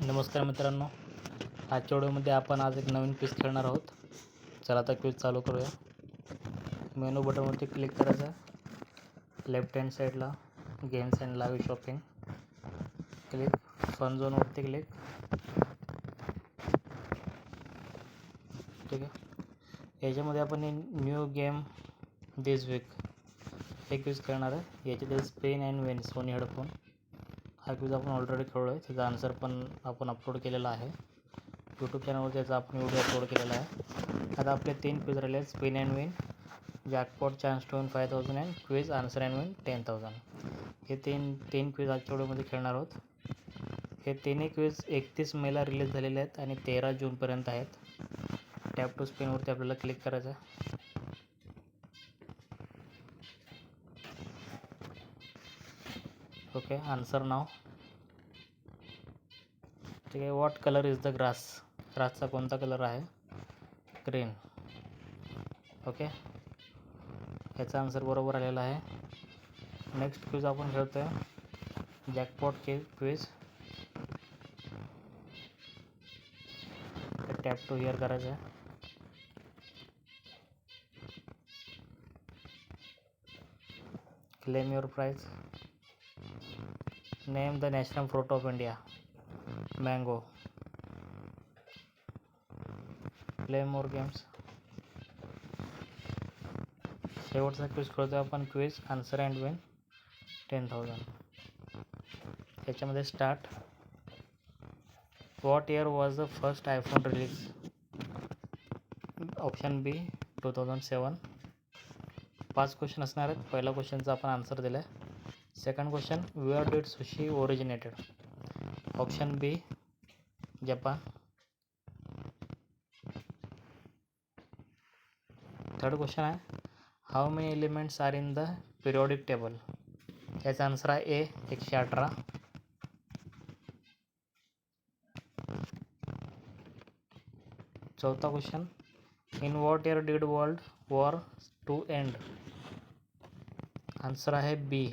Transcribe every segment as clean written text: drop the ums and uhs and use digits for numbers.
नमस्कार मित्रांनो, आजच्या व्हिडिओमध्ये आपण आज एक नवीन क्विज खेळणार आहोत. चला आता क्विज चालू करूया. मेनू बटनवरती क्लिक करायचं आहे. लेफ्ट हँड साईडला games and live shopping click, fun झोनवरती क्लिक. ठीक आहे, याच्यामध्ये आपण न्यू गेम दिस वीक हे क्विज खेळणार आहे. याच्यात spin and win Sony headphone हा क्विज आपण ऑलरेडी खेळलो आहे. त्याचा आन्सर पण आपण अपलोड केलेला आहे यूट्यूब चॅनलवर. त्याचा आपण व्हिडिओ अपलोड केलेला आहे. आता आपले 3 क्विज राहिले आहेत: spin and win, jackpot chance to win 5000 and quiz answer and win 10000. हे तीन क्विज आजच्या व्हिडिओमध्ये खेळणार आहोत. हे तिन्ही क्विज 31 मेला रिलीज झालेले आहेत आणि 13 जूनपर्यंत आहेत. टॅप टू स्पिनवरती आपल्याला क्लिक करायचं आहे. Okay, answer now. ठीक आहे, what colour is the grass, ग्रासचा कोणता कलर आहे? ग्रीन. ओके, याचा आन्सर बरोबर आलेला आहे. नेक्स्ट क्विज आपण खेळतो आहे jackpot quiz. Tap to here करायचं आहे. Claim your prize. Name the national fruit of India. Mango. Play more games. शेवटचा क्विज खेळतो आपण, क्विज आन्सर अँड विन 10000. याच्यामध्ये start. What year was the first iPhone release? Option B 2007. 5 question असणार आहेत. पहिला क्वेश्चनचा आपण आन्सर दिला आहे. Second question, where did sushi originated? Option B Japan. Third question आहे, how many elements are in the periodic table? याचा answer आहे ए 118. चौथा question, in what year did world war 2 end? Answer आहे बी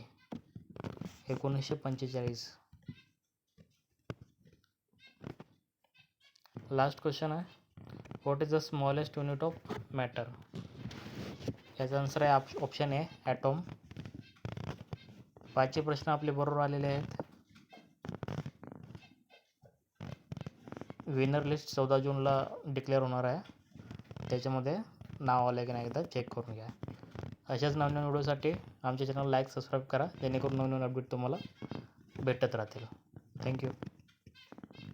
1945. लास्ट क्वेश्चन आहे, what is the smallest unit of matter? याचा answer आहे option A atom. 5 प्रश्न आपले बरोबर आलेले आहेत. विनर लिस्ट 14 जूनला डिक्लेअर होणार आहे. त्याच्यामध्ये नाव आलं की नाही एकदा चेक करून घ्या. अशाच नवीन व्हिडिओसाठी आमच्या चॅनल लाईक सबस्क्राईब करा, जेणेकरून नवीन अपडेट तुम्हाला भेटत राहतील. थँक्यू.